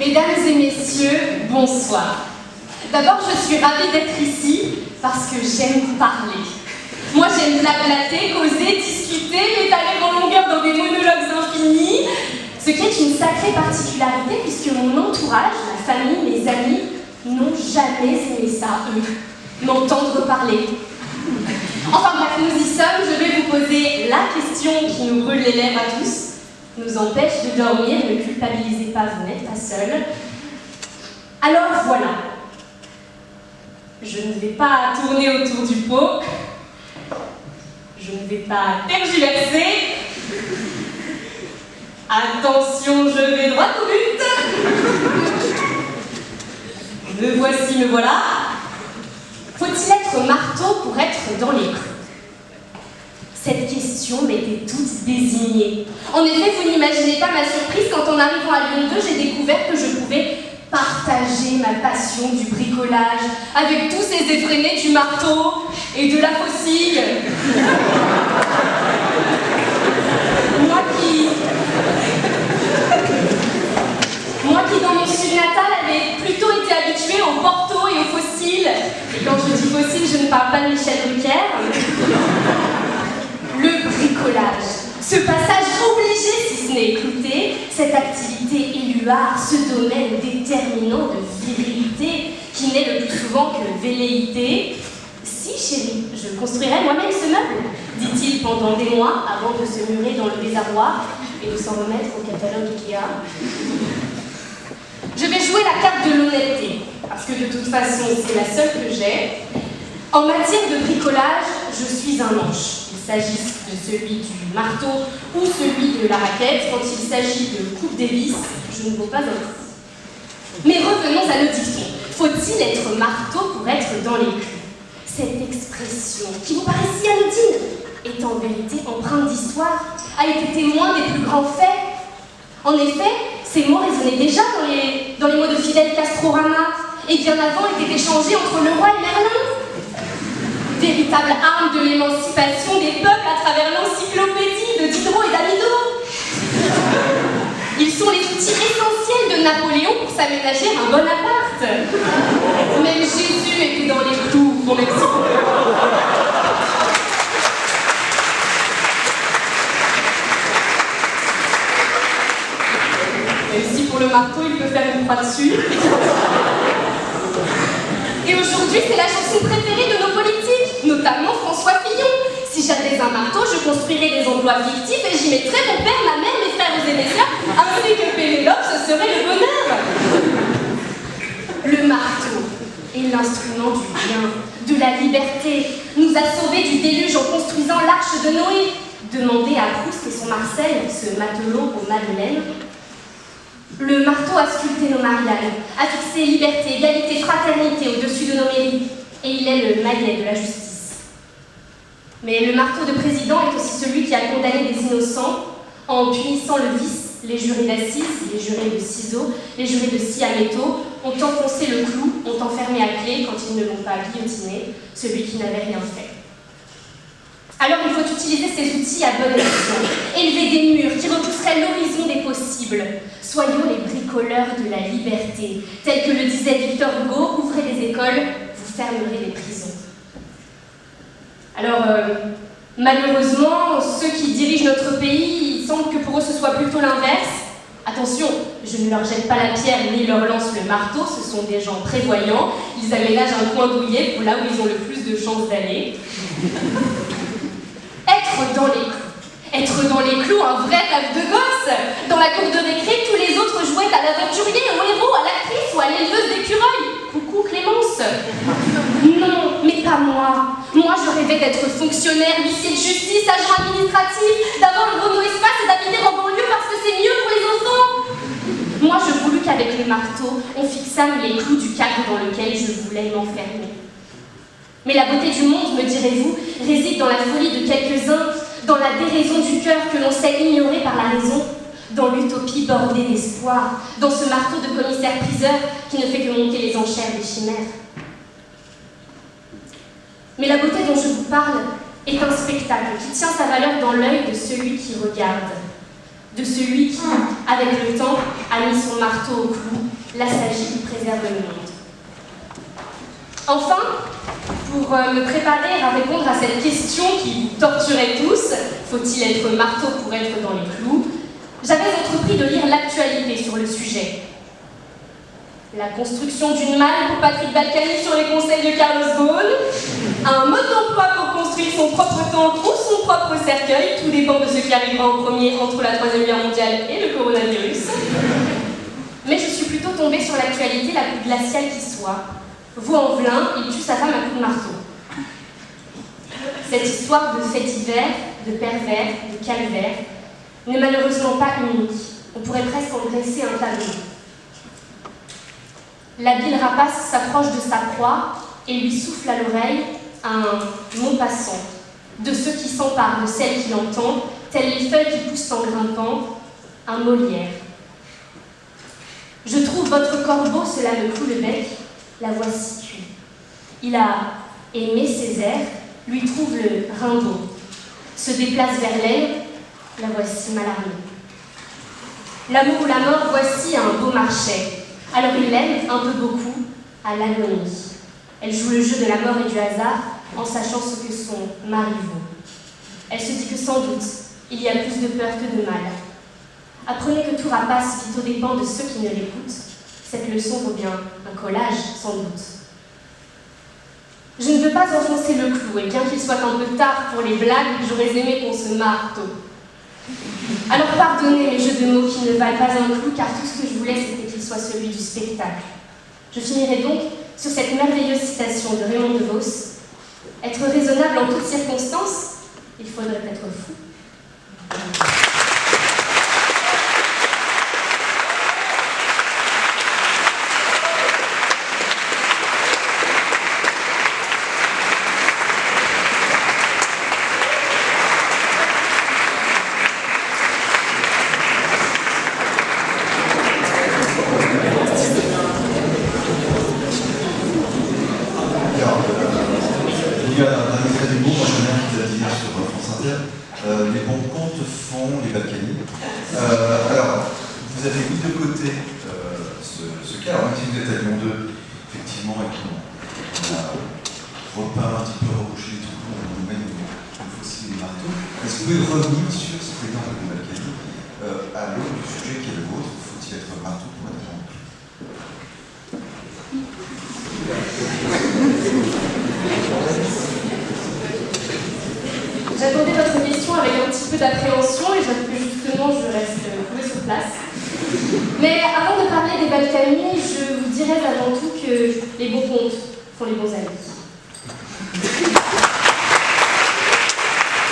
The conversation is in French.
Mesdames et messieurs, bonsoir. D'abord, je suis ravie d'être ici parce que j'aime vous parler. Moi, j'aime blablater, causer, discuter, m'étaler en longueur dans des monologues infinis, ce qui est une sacrée particularité puisque mon entourage, ma famille, mes amis, n'ont jamais aimé ça, eux, m'entendre parler. Enfin bref, nous y sommes, je vais vous poser la question qui nous brûle les lèvres à tous, nous empêche de dormir, ne culpabilisez pas, vous n'êtes pas seuls. Alors voilà, je ne vais pas tourner autour du pot, je ne vais pas tergiverser. Attention, je vais droit au but. Me voici, me voilà. Faut-il être marteau pour être dans les clous? Cette question m'était toute désignée. En effet, vous n'imaginez pas ma surprise quand en arrivant à Lyon 2, j'ai découvert que je pouvais partager ma passion du bricolage avec tous ces effrénés du marteau et de la faucille. Moi qui, dans mon sud natal, avait plutôt été habituée au porto et aux fossiles. Et quand je dis fossiles, je ne parle pas de Michel Drucker. Le bricolage. Ce passage obligé, si ce n'est écouté, cette activité éluard, ce domaine déterminant de virilité, qui n'est le plus souvent que velléité. Si, chérie, je construirai moi-même ce meuble, dit-il pendant des mois avant de se murer dans le désarroi et de s'en remettre au catalogue Ikea. Je vais jouer la carte de l'honnêteté, parce que de toute façon, c'est la seule que j'ai. En matière de bricolage, je suis un manche. Qu'il s'agisse de celui du marteau ou celui de la raquette, quand il s'agit de coupe des vis, je ne vaux pas un coup. Mais revenons à nos dictons. Faut-il être marteau pour être dans les clous? Cette expression, qui vous paraît si anodine, est en vérité empreinte d'histoire, a été témoin des plus grands faits. En effet, ces mots résonnaient déjà dans les mots de Fidel Castro-Rama, et bien avant étaient échangés entre le roi et Merlin. Véritable arme de l'émancipation des peuples à travers l'encyclopédie de Diderot et d'Amido. Ils sont les outils essentiels de Napoléon pour s'aménager un Bonaparte. Même Jésus était dans les clous, mon encyclopédie. Même si pour le marteau, il peut faire une croix dessus. Et aujourd'hui, c'est la chanson préférée de nos politiques, notamment François Fillon. Si j'avais un marteau, je construirais des emplois fictifs et j'y mettrais mon père, ma mère, mes frères et mes sœurs, ainsi que Pénélope, ce serait le bonheur. Le marteau est l'instrument du bien, de la liberté, nous a sauvés du déluge en construisant l'arche de Noé. Demandez à Proust et son Marcel, ce matelot aux Madeleines. Le marteau a sculpté nos mariages, a fixé liberté, égalité, fraternité au-dessus de nos mérites, et il est le maillet de la justice. Mais le marteau de président est aussi celui qui a condamné des innocents en punissant le vice. Les jurés d'assises, les jurés de ciseaux, les jurés de scie à métaux ont enfoncé le clou, ont enfermé à clé quand ils ne l'ont pas guillotiné, celui qui n'avait rien fait. Alors il faut utiliser ces outils à bon escient, élever des murs qui repousseraient l'horizon des possibles. Soyons les bricoleurs de la liberté. Tel que le disait Victor Hugo, ouvrez les écoles, vous fermerez les prisons. Alors, malheureusement, ceux qui dirigent notre pays, il semble que pour eux ce soit plutôt l'inverse. Attention, je ne leur jette pas la pierre ni leur lance le marteau, ce sont des gens prévoyants. Ils aménagent un coin douillet pour là où ils ont le plus de chances d'aller. Être dans les clous. Être dans les clous, un vrai rêve de gosse. Dans la cour de récré, tous les autres jouaient à l'aventurier, au héros, à l'actrice ou à l'éleveuse d'écureuils. Coucou Clémence. Non, mais pas moi. Moi, je rêvais d'être fonctionnaire, huissier de justice, agent administratif, d'avoir un Renault Espace et d'habiter en banlieue parce que c'est mieux pour les enfants. Moi, je voulus qu'avec le marteau, on fixâme les clous du cadre dans lequel je voulais m'enfermer. Mais la beauté du monde, me direz-vous, réside dans la folie de quelques-uns, dans la déraison du cœur que l'on sait ignorer par la raison, dans l'utopie bordée d'espoir, dans ce marteau de commissaire-priseur qui ne fait que monter les enchères des chimères. Mais la beauté dont je vous parle est un spectacle qui tient sa valeur dans l'œil de celui qui regarde. de celui qui, avec le temps, a mis son marteau au clou, l'assagi qui préserve le monde. Enfin, pour me préparer à répondre à cette question qui vous torturait tous, faut-il être marteau pour être dans les clous, j'avais entrepris de lire l'actualité sur le sujet. La construction d'une malle pour Patrick Balkany sur les conseils de Carlos Ghosn, un mode d'emploi pour construire son propre temple ou son propre cercueil, tout dépend de ce qui arrivera en premier entre la Troisième Guerre mondiale et le coronavirus. Mais je suis plutôt tombée sur l'actualité la plus glaciale qui soit. Vaux-en-Velin, il tue sa femme à coups de marteau. Cette histoire de fait divers, de pervers, de calvaire, n'est malheureusement pas unique. On pourrait presque en dresser un tableau. L'habile rapace s'approche de sa proie et lui souffle à l'oreille un mot passant, de ceux qui s'emparent de celle qui l'entend, telles les feuilles qui poussent en grimpant, un Molière. Je trouve votre corbeau, cela me cloue le bec, la voici tue. Il a aimé Césaire, lui trouve le Rimbaud, se déplace vers l'aile, la voici mal armée. L'amour ou la mort, voici un beau marché. Alors il l'aime un peu beaucoup à l'agonie. Elle joue le jeu de la mort et du hasard en sachant ce que son mari vaut. Elle se dit que sans doute, il y a plus de peur que de mal. Apprenez que tout rapace vit aux dépens de ceux qui ne l'écoutent. Cette leçon vaut bien un collage, sans doute. Je ne veux pas enfoncer le clou, et bien qu'il soit un peu tard pour les blagues, j'aurais aimé qu'on se marre tôt. Alors pardonnez les jeux de mots qui ne valent pas un clou, car tout ce que je voulais, c'était qu'il soit celui du spectacle. Je finirai donc sur cette merveilleuse citation de Raymond DeVos. Être raisonnable en toutes circonstances, il faudrait être fou. Les bons contes font les Balkany. Alors, vous avez mis de côté ce cas, alors même si vous êtes à Lyon 2, effectivement, et qu'on a repeint un petit peu, rebouché les trous, on nous mène une fossile des marteaux. Est-ce que vous pouvez revenir sur cet exemple de Balkany à l'aune du sujet qui est le vôtre? Faut-il être marteau pour être en clou? J'attendais votre question avec un petit peu d'appréhension et j'avoue que justement je reste clouée sur place. Mais avant de parler des Balkany, je vous dirais avant tout que les bons contes font les bons amis.